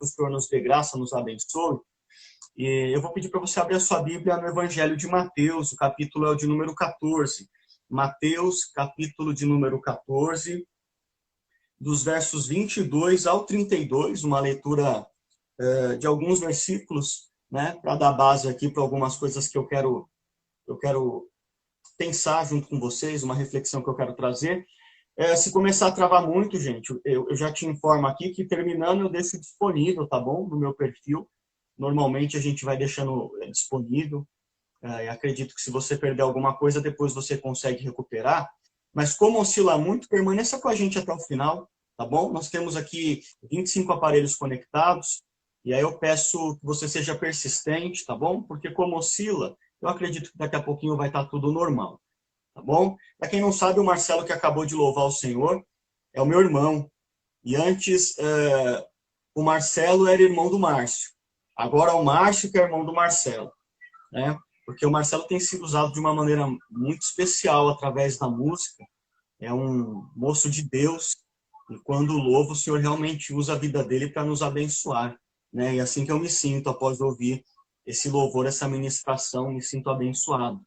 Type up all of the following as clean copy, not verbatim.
que o Senhor nos dê graça, nos abençoe. E eu vou pedir para você abrir a sua Bíblia no Evangelho de Mateus, o capítulo é o de número 14. Mateus, capítulo de número 14, dos versos 22 ao 32, uma leitura de alguns versículos, né, para dar base aqui para algumas coisas que eu quero pensar junto com vocês, uma reflexão que eu quero trazer. Se começar a travar muito, gente, eu já te informo aqui que terminando eu deixo disponível, tá bom? No meu perfil. Normalmente a gente vai deixando disponível. Acredito que se você perder alguma coisa, depois você consegue recuperar. Mas como oscila muito, permaneça com a gente até o final, tá bom? Nós temos aqui 25 aparelhos conectados. E aí eu peço que você seja persistente, tá bom? Porque como oscila, eu acredito que daqui a pouquinho vai estar tudo normal. Tá bom? Para quem não sabe, o Marcelo que acabou de louvar o Senhor é o meu irmão. E antes, o Marcelo era irmão do Márcio. Agora é o Márcio que é irmão do Marcelo, né? Porque o Marcelo tem sido usado de uma maneira muito especial através da música. É um moço de Deus. E quando louva, o Senhor realmente usa a vida dele para nos abençoar, né? E assim que eu me sinto após ouvir esse louvor, essa ministração, me sinto abençoado.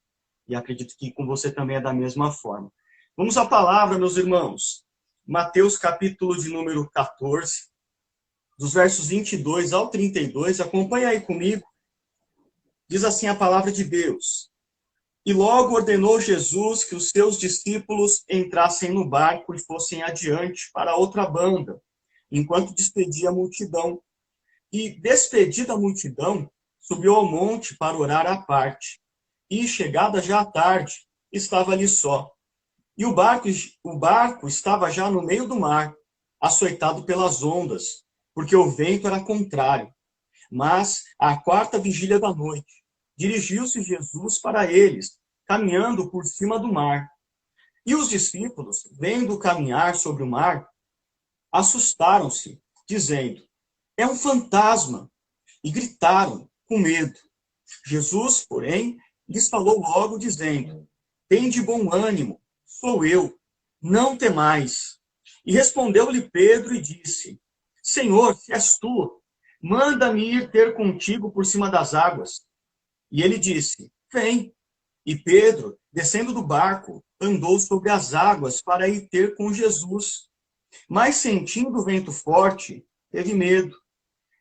E acredito que com você também é da mesma forma. Vamos à palavra, meus irmãos. Mateus, capítulo de número 14, dos versos 22 ao 32. Acompanha aí comigo. Diz assim a palavra de Deus. E logo ordenou Jesus que os seus discípulos entrassem no barco e fossem adiante para outra banda, enquanto despedia a multidão. E, despedida a multidão, subiu ao monte para orar à parte. E, chegada já a tarde, estava ali só. E o barco estava já no meio do mar, açoitado pelas ondas, porque o vento era contrário. Mas, à quarta vigília da noite, dirigiu-se Jesus para eles, caminhando por cima do mar. E os discípulos, vendo caminhar sobre o mar, assustaram-se, dizendo: é um fantasma! E gritaram com medo. Jesus, porém, lhes falou logo, dizendo: tende bom ânimo, sou eu, não temais. E respondeu-lhe Pedro e disse: Senhor, se és tu, manda-me ir ter contigo por cima das águas. E ele disse: vem. E Pedro, descendo do barco, andou sobre as águas para ir ter com Jesus. Mas sentindo o vento forte, teve medo.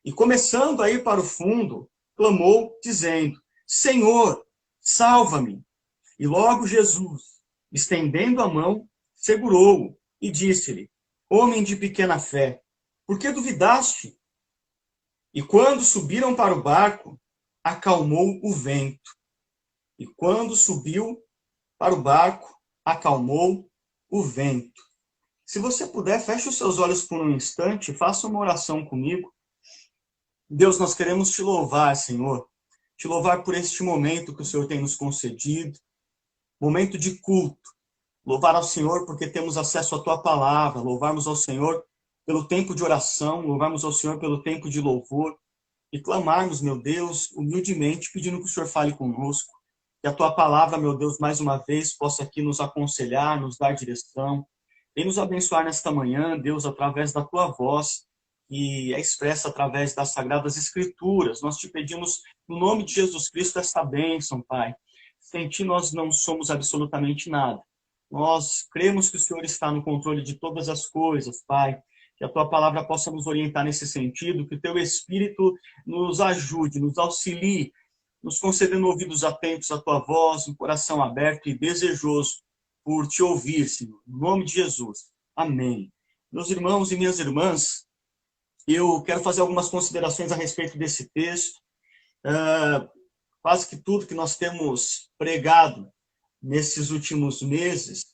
E começando a ir para o fundo, clamou, dizendo: Senhor, salva-me. E logo Jesus, estendendo a mão, segurou-o e disse-lhe: homem de pequena fé, por que duvidaste? E quando subiram para o barco, acalmou o vento. E quando subiu para o barco, acalmou o vento. Se você puder, feche os seus olhos por um instante e faça uma oração comigo. Deus, nós queremos te louvar, Senhor. Te louvar por este momento que o Senhor tem nos concedido. Momento de culto. Louvar ao Senhor porque temos acesso à tua palavra. Louvarmos ao Senhor pelo tempo de oração. Louvarmos ao Senhor pelo tempo de louvor. E clamarmos, meu Deus, humildemente, pedindo que o Senhor fale conosco. Que a tua palavra, meu Deus, mais uma vez, possa aqui nos aconselhar, nos dar direção. Vem nos abençoar nesta manhã, Deus, através da tua voz, que é expressa através das Sagradas Escrituras. Nós te pedimos, no nome de Jesus Cristo, esta bênção, Pai. Sem ti nós não somos absolutamente nada. Nós cremos que o Senhor está no controle de todas as coisas, Pai. Que a tua palavra possa nos orientar nesse sentido, que o teu Espírito nos ajude, nos auxilie, nos concedendo ouvidos atentos à tua voz, um coração aberto e desejoso por te ouvir, Senhor. Em nome de Jesus. Amém. Meus irmãos e minhas irmãs, eu quero fazer algumas considerações a respeito desse texto. Quase que tudo que nós temos pregado nesses últimos meses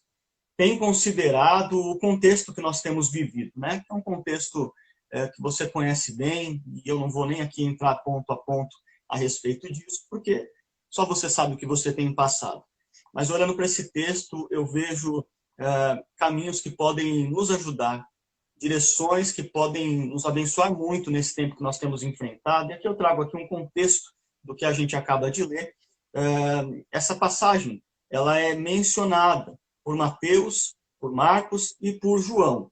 tem considerado o contexto que nós temos vivido, né? É um contexto que você conhece bem, e eu não vou nem aqui entrar ponto a ponto a respeito disso, porque só você sabe o que você tem passado. Mas olhando para esse texto, eu vejo caminhos que podem nos ajudar, direções que podem nos abençoar muito nesse tempo que nós temos enfrentado. E aqui eu trago aqui um contexto do que a gente acaba de ler. Essa passagem, ela é mencionada por Mateus, por Marcos e por João.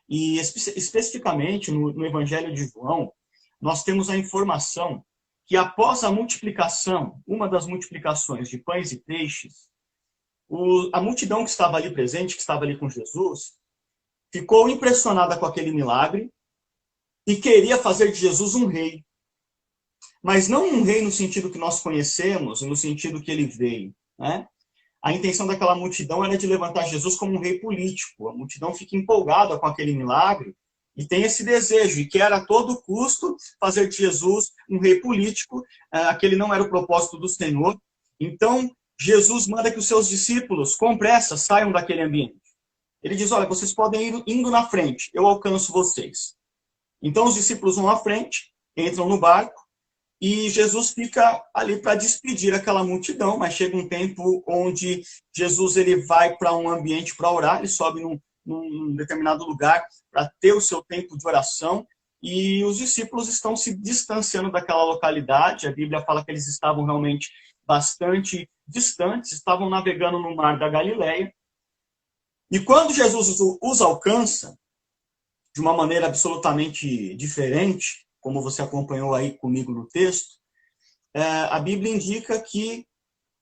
E especificamente no Evangelho de João, nós temos a informação que após a multiplicação, uma das multiplicações de pães e peixes, a multidão que estava ali presente, que estava ali com Jesus, ficou impressionada com aquele milagre e queria fazer de Jesus um rei. Mas não um rei no sentido que nós conhecemos, no sentido que ele veio, né? A intenção daquela multidão era de levantar Jesus como um rei político. A multidão fica empolgada com aquele milagre e tem esse desejo, e quer a todo custo fazer de Jesus um rei político. Aquele não era o propósito do Senhor. Então, Jesus manda que os seus discípulos, com pressa, saiam daquele ambiente. Ele diz, olha, vocês podem ir indo na frente, eu alcanço vocês. Então, os discípulos vão à frente, entram no barco, e Jesus fica ali para despedir aquela multidão, mas chega um tempo onde Jesus ele vai para um ambiente para orar, ele sobe num determinado lugar para ter o seu tempo de oração, e os discípulos estão se distanciando daquela localidade. A Bíblia fala que eles estavam realmente bastante distantes, estavam navegando no mar da Galileia. E quando Jesus os alcança, de uma maneira absolutamente diferente, como você acompanhou aí comigo no texto, a Bíblia indica que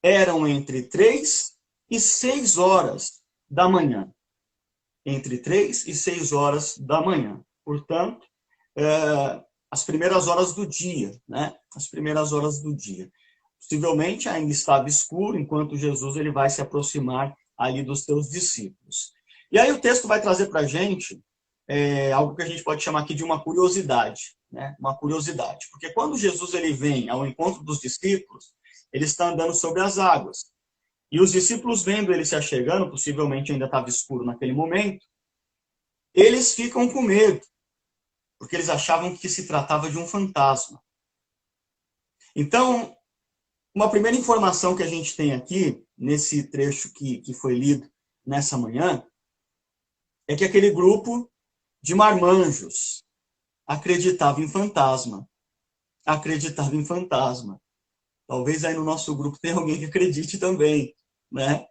eram entre 3 e 6 horas da manhã. Entre 3 e 6 horas da manhã. Portanto, as primeiras horas do dia, né? As primeiras horas do dia. Possivelmente ainda estava escuro, enquanto Jesus ele vai se aproximar ali dos seus discípulos. E aí o texto vai trazer para a gente algo que a gente pode chamar aqui de uma curiosidade, né? Uma curiosidade. Porque quando Jesus ele vem ao encontro dos discípulos, ele está andando sobre as águas. E os discípulos, vendo ele se achegando, possivelmente ainda estava escuro naquele momento, eles ficam com medo, porque eles achavam que se tratava de um fantasma. Então, uma primeira informação que a gente tem aqui, nesse trecho que foi lido nessa manhã, é que aquele grupo de marmanjos acreditava em fantasma. Acreditava em fantasma. Talvez aí no nosso grupo tenha alguém que acredite também, né?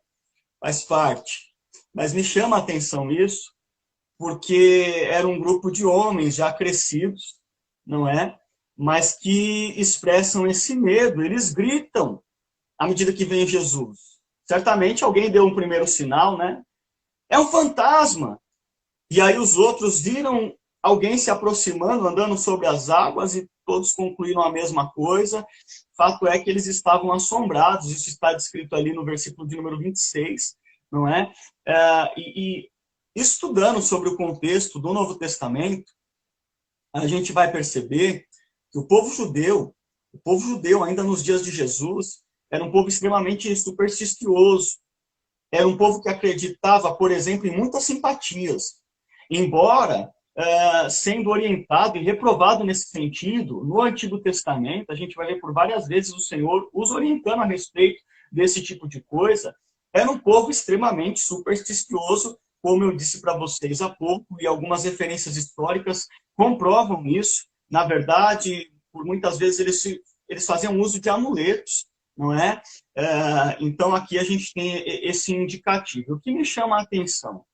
Faz parte. Mas me chama a atenção isso, porque era um grupo de homens já crescidos, não é? Mas que expressam esse medo. Eles gritam à medida que vem Jesus. Certamente alguém deu um primeiro sinal, né? É um fantasma! E aí os outros viram alguém se aproximando, andando sobre as águas, e todos concluíram a mesma coisa. Fato é que eles estavam assombrados. Isso está descrito ali no versículo de número 26, não é? E estudando sobre o contexto do Novo Testamento, a gente vai perceber que o povo judeu ainda nos dias de Jesus, era um povo extremamente supersticioso. Era um povo que acreditava, por exemplo, em muitas simpatias. Embora, sendo orientado e reprovado nesse sentido, no Antigo Testamento, a gente vai ver por várias vezes o Senhor os orientando a respeito desse tipo de coisa. Era um povo extremamente supersticioso, como eu disse para vocês há pouco, e algumas referências históricas comprovam isso. Na verdade, por muitas vezes eles faziam uso de amuletos, não é? Então aqui a gente tem esse indicativo. O que me chama a atenção?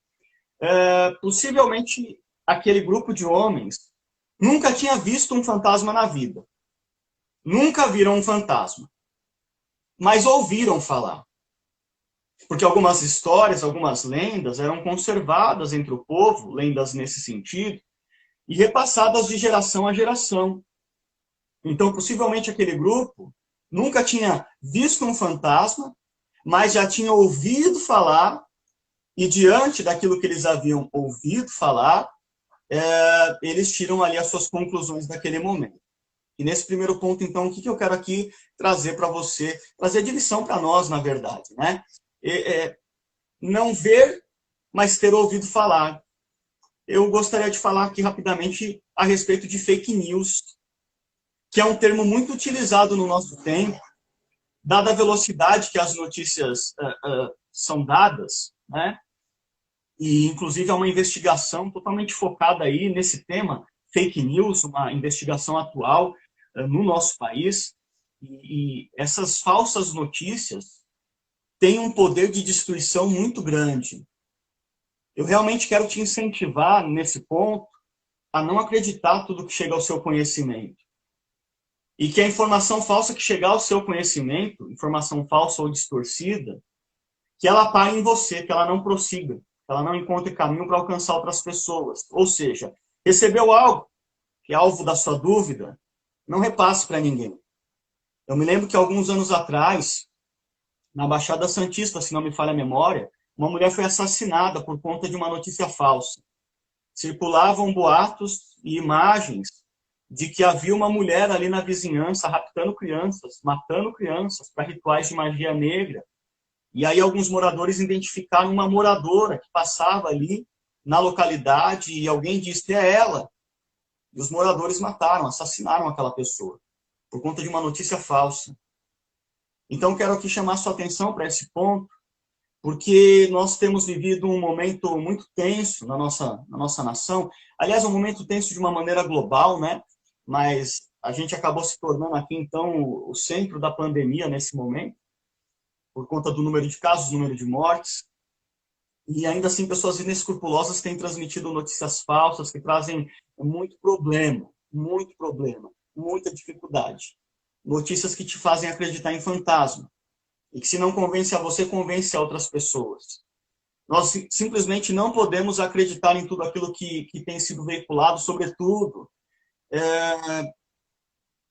Possivelmente aquele grupo de homens nunca tinha visto um fantasma na vida. Nunca viram um fantasma. Mas ouviram falar. Porque algumas histórias, algumas lendas eram conservadas entre o povo, lendas nesse sentido, e repassadas de geração a geração. Então, possivelmente aquele grupo nunca tinha visto um fantasma, mas já tinha ouvido falar, e diante daquilo que eles haviam ouvido falar, eles tiram ali as suas conclusões naquele momento. E nesse primeiro ponto, então, o que eu quero aqui trazer para você, trazer de lição para nós, na verdade, né? Não ver, mas ter ouvido falar. Eu gostaria de falar aqui rapidamente a respeito de fake news, que é um termo muito utilizado no nosso tempo, dada a velocidade que as notícias são dadas, né? E, inclusive, há uma investigação totalmente focada aí nesse tema, fake news, uma investigação atual no nosso país. E essas falsas notícias têm um poder de destruição muito grande. Eu realmente quero te incentivar nesse ponto a não acreditar tudo que chega ao seu conhecimento. E que a informação falsa que chegar ao seu conhecimento, informação falsa ou distorcida, que ela pare em você, que ela não prossiga, que ela não encontre caminho para alcançar outras pessoas. Ou seja, recebeu algo que é alvo da sua dúvida, não repasse para ninguém. Eu me lembro que alguns anos atrás, na Baixada Santista, se não me falha a memória, uma mulher foi assassinada por conta de uma notícia falsa. Circulavam boatos e imagens de que havia uma mulher ali na vizinhança raptando crianças, matando crianças para rituais de magia negra. E aí alguns moradores identificaram uma moradora que passava ali na localidade e alguém disse, é ela. E os moradores mataram, assassinaram aquela pessoa por conta de uma notícia falsa. Então quero aqui chamar sua atenção para esse ponto, porque nós temos vivido um momento muito tenso na nossa nação. Aliás, um momento tenso de uma maneira global, né? Mas a gente acabou se tornando aqui, então, o centro da pandemia nesse momento, por conta do número de casos, número de mortes. E ainda assim, pessoas inescrupulosas têm transmitido notícias falsas que trazem muito problema, muita dificuldade. Notícias que te fazem acreditar em fantasma. E que se não convence a você, convence a outras pessoas. Nós simplesmente não podemos acreditar em tudo aquilo que tem sido veiculado, sobretudo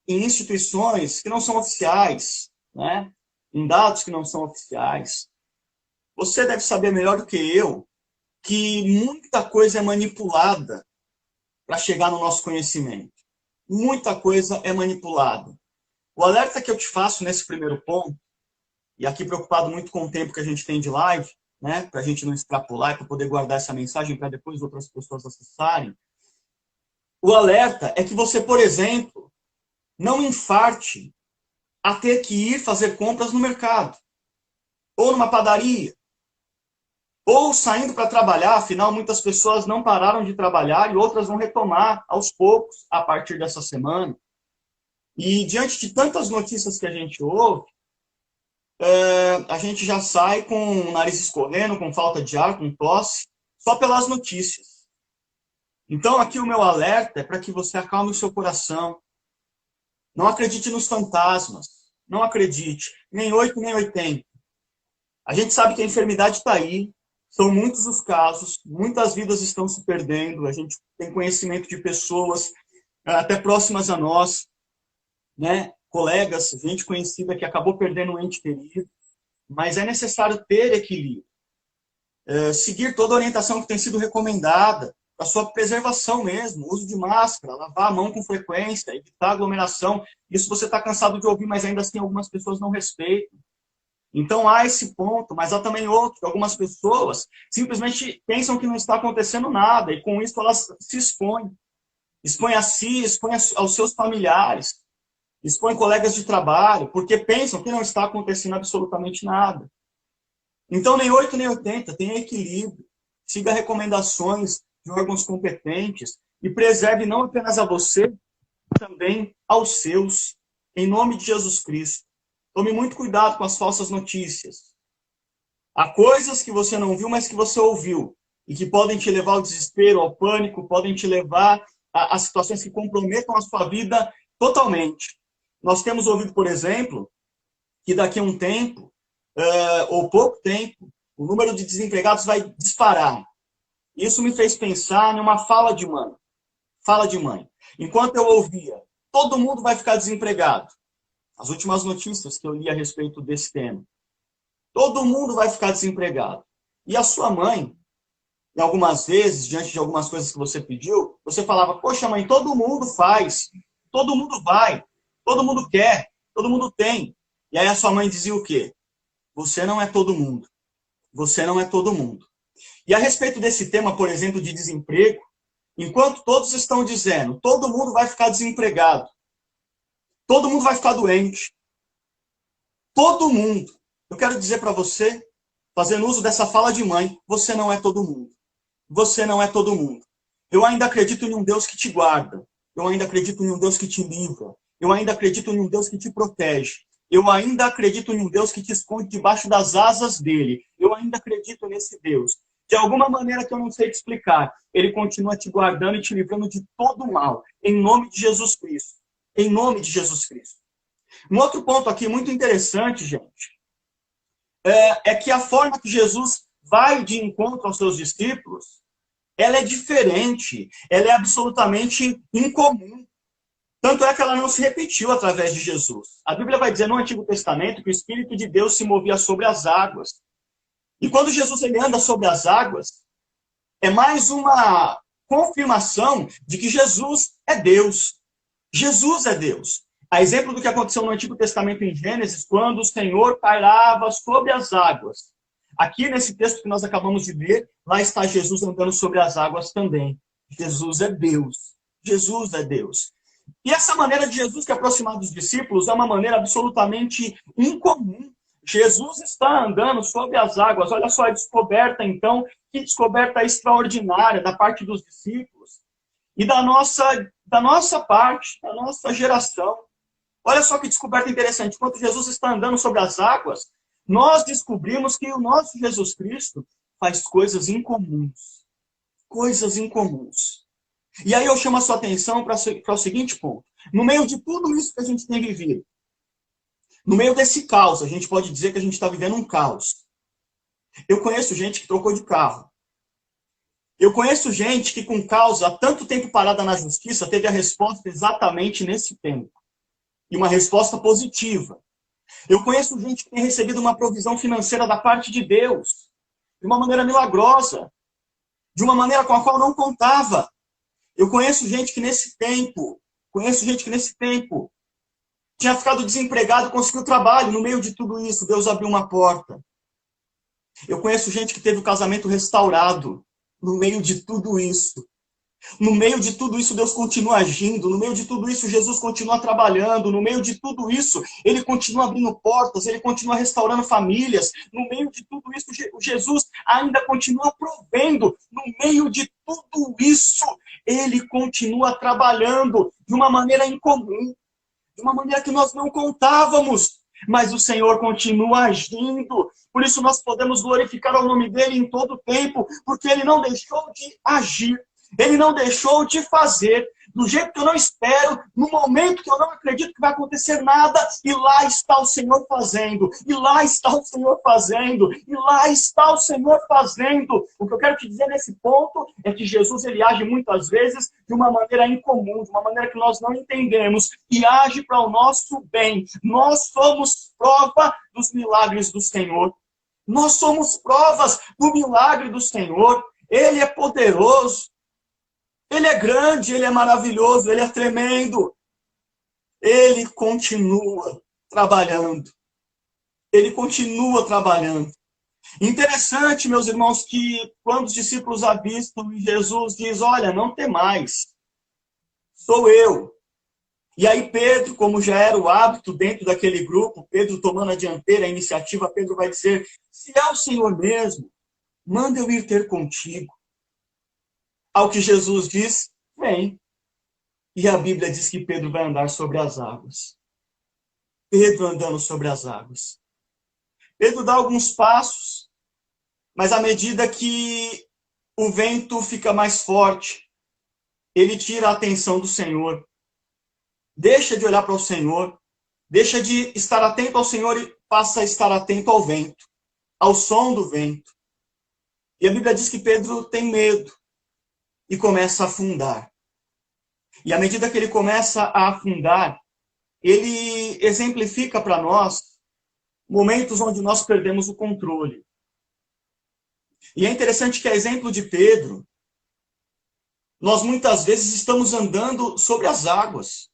em instituições que não são oficiais, né? Em dados que não são oficiais. Você deve saber melhor do que eu que muita coisa é manipulada para chegar no nosso conhecimento. Muita coisa é manipulada. O alerta que eu te faço nesse primeiro ponto, e aqui preocupado muito com o tempo que a gente tem de live, né, para a gente não extrapolar e para poder guardar essa mensagem para depois outras pessoas acessarem, o alerta é que você, por exemplo, não infarte a ter que ir fazer compras no mercado, ou numa padaria, ou saindo para trabalhar, afinal muitas pessoas não pararam de trabalhar e outras vão retomar aos poucos a partir dessa semana. E diante de tantas notícias que a gente ouve, a gente já sai com o nariz escorrendo, com falta de ar, com tosse, só pelas notícias. Então aqui o meu alerta é para que você acalme o seu coração. Não acredite nos fantasmas. Não acredite. Nem 8, nem 80. A gente sabe que a enfermidade está aí. São muitos os casos. Muitas vidas estão se perdendo. A gente tem conhecimento de pessoas até próximas a nós, né? Colegas, gente conhecida que acabou perdendo um ente querido. Mas é necessário ter equilíbrio. Seguir toda a orientação que tem sido recomendada, a sua preservação mesmo, uso de máscara, lavar a mão com frequência, evitar aglomeração. Isso você está cansado de ouvir, mas ainda assim algumas pessoas não respeitam. Então há esse ponto, mas há também outro, que algumas pessoas simplesmente pensam que não está acontecendo nada, e com isso elas se expõem. Expõem a si, expõem aos seus familiares, expõem colegas de trabalho, porque pensam que não está acontecendo absolutamente nada. Então nem 8 nem 80, tenha equilíbrio, siga recomendações de órgãos competentes e preserve não apenas a você, também aos seus, em nome de Jesus Cristo. Tome muito cuidado com as falsas notícias. Há coisas que você não viu, mas que você ouviu, e que podem te levar ao desespero, ao pânico, podem te levar a situações que comprometam a sua vida totalmente. Nós temos ouvido, por exemplo, que daqui a um tempo, ou pouco tempo, o número de desempregados vai disparar. Isso me fez pensar numa fala de mãe. Fala de mãe. Enquanto eu ouvia, todo mundo vai ficar desempregado. As últimas notícias que eu li a respeito desse tema. Todo mundo vai ficar desempregado. E a sua mãe, em algumas vezes, diante de algumas coisas que você pediu, você falava, poxa mãe, todo mundo faz, todo mundo vai, todo mundo quer, todo mundo tem. E aí a sua mãe dizia o quê? Você não é todo mundo. Você não é todo mundo. E a respeito desse tema, por exemplo, de desemprego, enquanto todos estão dizendo, todo mundo vai ficar desempregado, todo mundo vai ficar doente, todo mundo. Eu quero dizer para você, fazendo uso dessa fala de mãe, você não é todo mundo. Você não é todo mundo. Eu ainda acredito em um Deus que te guarda. Eu ainda acredito em um Deus que te livra. Eu ainda acredito em um Deus que te protege. Eu ainda acredito em um Deus que te esconde debaixo das asas dele. Eu ainda acredito nesse Deus. de alguma maneira que eu não sei te explicar, Ele continua te guardando e te livrando de todo o mal, em nome de Jesus Cristo. Em nome de Jesus Cristo. Um outro ponto aqui muito interessante, gente, é que a forma que Jesus vai de encontro aos seus discípulos, ela é diferente, ela é absolutamente incomum. Tanto é que ela não se repetiu através de Jesus. A Bíblia vai dizer no Antigo Testamento que o Espírito de Deus se movia sobre as águas. E quando Jesus ele anda sobre as águas, é mais uma confirmação de que Jesus é Deus. Jesus é Deus. A exemplo do que aconteceu no Antigo Testamento em Gênesis, quando o Senhor pairava sobre as águas. Aqui nesse texto que nós acabamos de ler, lá está Jesus andando sobre as águas também. Jesus é Deus. Jesus é Deus. E essa maneira de Jesus se aproximar dos discípulos é uma maneira absolutamente incomum. Jesus está andando sobre as águas. Olha só a descoberta, então, que descoberta extraordinária da parte dos discípulos e da nossa parte, da nossa geração. Olha só que descoberta interessante. Enquanto Jesus está andando sobre as águas, nós descobrimos que o nosso Jesus Cristo faz coisas incomuns. Coisas incomuns. E aí eu chamo a sua atenção para o seguinte ponto. No meio de tudo isso que a gente tem vivido, no meio desse caos, a gente pode dizer que a gente está vivendo um caos. Eu conheço gente que trocou de carro. Eu conheço gente que, com causa, há tanto tempo parada na justiça, teve a resposta exatamente nesse tempo. E uma resposta positiva. Eu conheço gente que tem recebido uma provisão financeira da parte de Deus, de uma maneira milagrosa, de uma maneira com a qual não contava. Eu conheço gente que nesse tempo tinha ficado desempregado e conseguiu trabalho. No meio de tudo isso, Deus abriu uma porta. Eu conheço gente que teve o casamento restaurado. No meio de tudo isso. No meio de tudo isso, Deus continua agindo. No meio de tudo isso, Jesus continua trabalhando. No meio de tudo isso, Ele continua abrindo portas. Ele continua restaurando famílias. No meio de tudo isso, Jesus ainda continua provendo. No meio de tudo isso, Ele continua trabalhando de uma maneira incomum. De uma maneira que nós não contávamos. Mas o Senhor continua agindo. Por isso nós podemos glorificar o nome dEle em todo o tempo. Porque Ele não deixou de agir. Ele não deixou de fazer do jeito que eu não espero, no momento que eu não acredito que vai acontecer nada, e lá está o Senhor fazendo, e lá está o Senhor fazendo, e lá está o Senhor fazendo. O que eu quero te dizer nesse ponto é que Jesus ele age muitas vezes de uma maneira incomum, de uma maneira que nós não entendemos, e age para o nosso bem. Nós somos prova dos milagres do Senhor. Nós somos provas do milagre do Senhor. Ele é poderoso. Ele é grande, Ele é maravilhoso, Ele é tremendo. Ele continua trabalhando. Ele continua trabalhando. Interessante, meus irmãos, que quando os discípulos avistam e Jesus diz, olha, não tem mais, sou eu. E aí Pedro, como já era o hábito dentro daquele grupo, Pedro tomando a dianteira, a iniciativa, Pedro vai dizer, se é o Senhor mesmo, manda eu ir ter contigo. Ao que Jesus diz, vem. E a Bíblia diz que Pedro vai andar sobre as águas. Pedro andando sobre as águas. Pedro dá alguns passos, mas à medida que o vento fica mais forte, ele tira a atenção do Senhor. Deixa de olhar para o Senhor, deixa de estar atento ao Senhor e passa a estar atento ao vento, ao som do vento. E a Bíblia diz que Pedro tem medo. E começa a afundar. E à medida que ele começa a afundar, ele exemplifica para nós momentos onde nós perdemos o controle. E é interessante que, a exemplo de Pedro, nós muitas vezes estamos andando sobre as águas,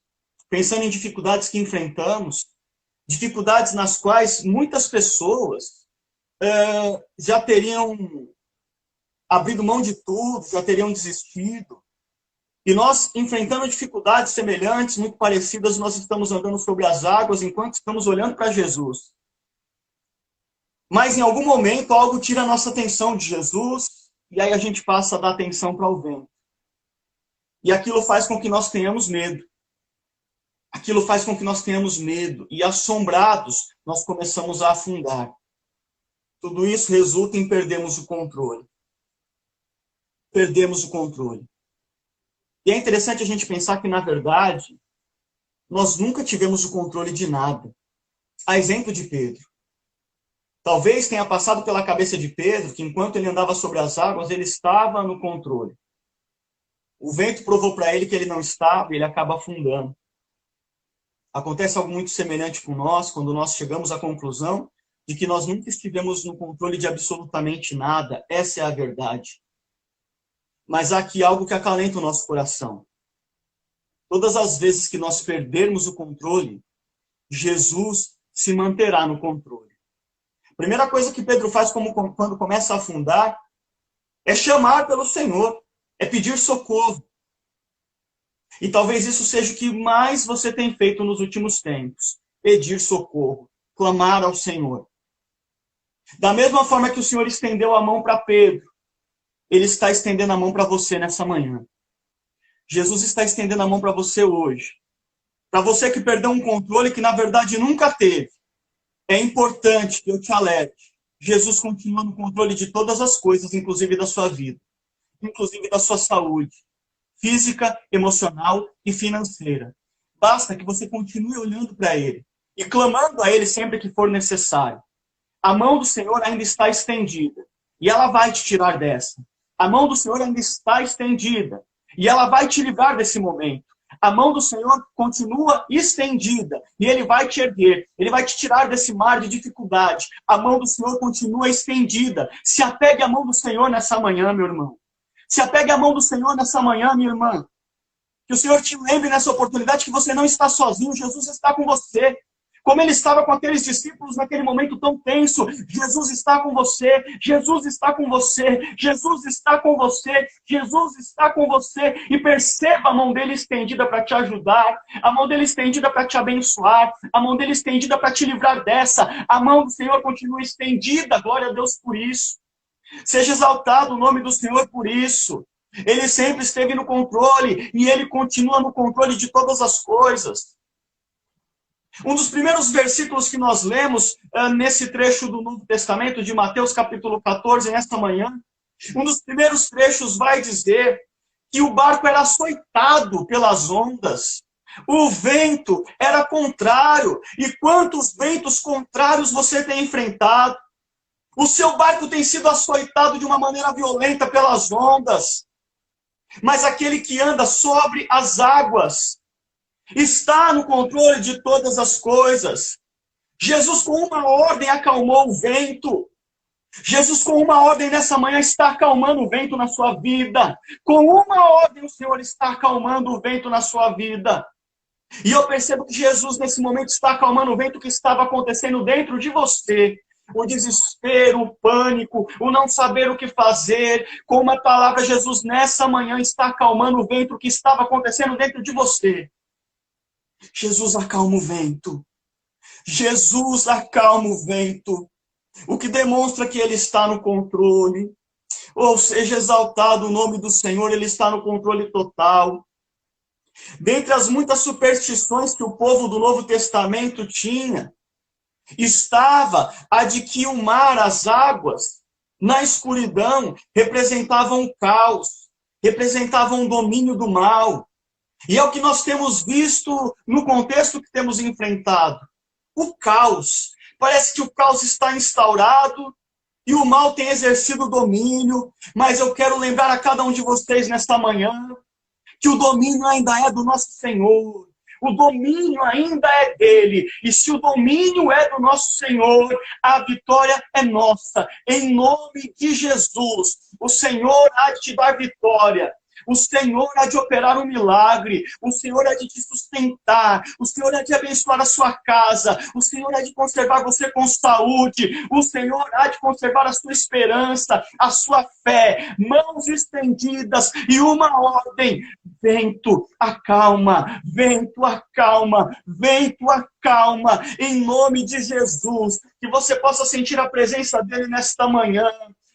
pensando em dificuldades que enfrentamos, dificuldades nas quais muitas pessoas já teriam abrido mão de tudo, já teriam desistido. E nós, enfrentando dificuldades semelhantes, muito parecidas, nós estamos andando sobre as águas enquanto estamos olhando para Jesus. Mas em algum momento algo tira a nossa atenção de Jesus e aí a gente passa a dar atenção para o vento. E aquilo faz com que nós tenhamos medo. Aquilo faz com que nós tenhamos medo e assombrados nós começamos a afundar. Tudo isso resulta em perdermos o controle. perdemos o controle. E é interessante a gente pensar que, na verdade, nós nunca tivemos o controle de nada. A exemplo de Pedro. Talvez tenha passado pela cabeça de Pedro que, enquanto ele andava sobre as águas, ele estava no controle. O vento provou para ele que ele não estava e ele acaba afundando. Acontece algo muito semelhante com nós, quando nós chegamos à conclusão de que nós nunca estivemos no controle de absolutamente nada. Essa é a verdade. Mas há aqui algo que acalenta o nosso coração. Todas as vezes que nós perdermos o controle, Jesus se manterá no controle. A primeira coisa que Pedro faz quando começa a afundar é chamar pelo Senhor, é pedir socorro. E talvez isso seja o que mais você tem feito nos últimos tempos. Pedir socorro, clamar ao Senhor. Da mesma forma que o Senhor estendeu a mão para Pedro, Ele está estendendo a mão para você nessa manhã. Jesus está estendendo a mão para você hoje. Para você que perdeu um controle que na verdade nunca teve. É importante que eu te alerte. Jesus continua no controle de todas as coisas, inclusive da sua vida. Inclusive da sua saúde. Física, emocional e financeira. Basta que você continue olhando para Ele e clamando a Ele sempre que for necessário. A mão do Senhor ainda está estendida e ela vai te tirar dessa. A mão do Senhor ainda está estendida e ela vai te livrar desse momento. A mão do Senhor continua estendida e Ele vai te erguer. Ele vai te tirar desse mar de dificuldade. A mão do Senhor continua estendida. Se apegue à mão do Senhor nessa manhã, meu irmão. Se apegue à mão do Senhor nessa manhã, minha irmã. Que o Senhor te lembre nessa oportunidade que você não está sozinho. Jesus está com você. Como Ele estava com aqueles discípulos naquele momento tão tenso. Jesus está com você. Jesus está com você. Jesus está com você. Jesus está com você. E perceba a mão dele estendida para te ajudar. A mão dele estendida para te abençoar. A mão dele estendida para te livrar dessa. A mão do Senhor continua estendida. Glória a Deus por isso. Seja exaltado o nome do Senhor por isso. Ele sempre esteve no controle e Ele continua no controle de todas as coisas. Um dos primeiros versículos que nós lemos nesse trecho do Novo Testamento, de Mateus capítulo 14, nesta manhã, um dos primeiros trechos vai dizer que o barco era açoitado pelas ondas. O vento era contrário. E quantos ventos contrários você tem enfrentado? O seu barco tem sido açoitado de uma maneira violenta pelas ondas. Mas aquele que anda sobre as águas está no controle de todas as coisas. Jesus, com uma ordem, acalmou o vento. Jesus, com uma ordem nessa manhã, está acalmando o vento na sua vida. Com uma ordem, o Senhor está acalmando o vento na sua vida. E eu percebo que Jesus, nesse momento, está acalmando o vento que estava acontecendo dentro de você. O desespero, o pânico, o não saber o que fazer. Com uma palavra, Jesus, nessa manhã, está acalmando o vento que estava acontecendo dentro de você. Jesus acalma o vento. Jesus acalma o vento. O que demonstra que Ele está no controle. Ou seja, exaltado o nome do Senhor, Ele está no controle total. Dentre as muitas superstições que o povo do Novo Testamento tinha, estava a de que o mar, as águas, na escuridão, representavam o caos, representavam o domínio do mal. E é o que nós temos visto no contexto que temos enfrentado. O caos. Parece que o caos está instaurado e o mal tem exercido domínio. Mas eu quero lembrar a cada um de vocês nesta manhã que o domínio ainda é do nosso Senhor. O domínio ainda é dele. E se o domínio é do nosso Senhor, a vitória é nossa. Em nome de Jesus, o Senhor há de te dar vitória. O Senhor há de operar um milagre. O Senhor há de te sustentar. O Senhor há de abençoar a sua casa. O Senhor há de conservar você com saúde. O Senhor há de conservar a sua esperança, a sua fé. Mãos estendidas e uma ordem. Vento, acalma. Vento, acalma. Vento, acalma. Em nome de Jesus. Que você possa sentir a presença dele nesta manhã.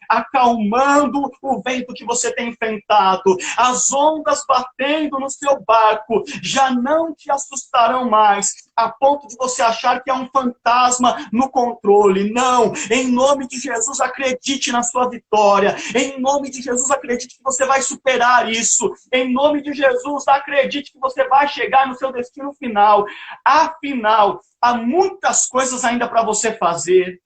acalmando o vento que você tem enfrentado. As ondas batendo no seu barco já não te assustarão mais, a ponto de você achar que é um fantasma no controle. Não, em nome de Jesus, acredite na sua vitória. Em nome de Jesus, acredite que você vai superar isso. Em nome de Jesus, acredite que você vai chegar no seu destino final. Afinal, há muitas coisas ainda para você fazer.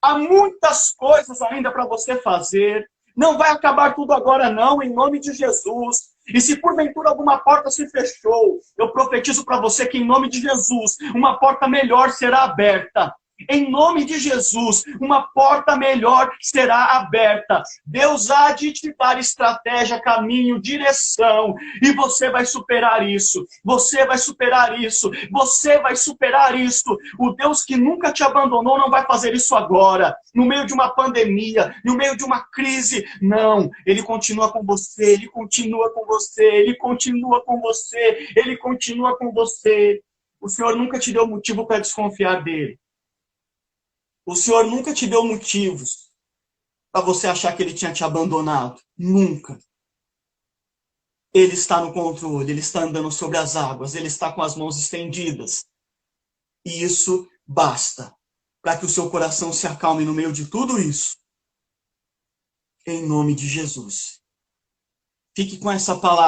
Há muitas coisas ainda para você fazer. Não vai acabar tudo agora não, em nome de Jesus. E se porventura alguma porta se fechou, eu profetizo para você que em nome de Jesus, uma porta melhor será aberta. Em nome de Jesus, uma porta melhor será aberta. Deus há de te dar estratégia, caminho, direção. E você vai superar isso. Você vai superar isso. Você vai superar isso. O Deus que nunca te abandonou não vai fazer isso agora. No meio de uma pandemia, no meio de uma crise. Não. Ele continua com você. Ele continua com você. Ele continua com você. Ele continua com você. O Senhor nunca te deu motivo para desconfiar dele. O Senhor nunca te deu motivos para você achar que ele tinha te abandonado. Nunca. Ele está no controle, ele está andando sobre as águas, ele está com as mãos estendidas. E isso basta para que o seu coração se acalme no meio de tudo isso. Em nome de Jesus. Fique com essa palavra.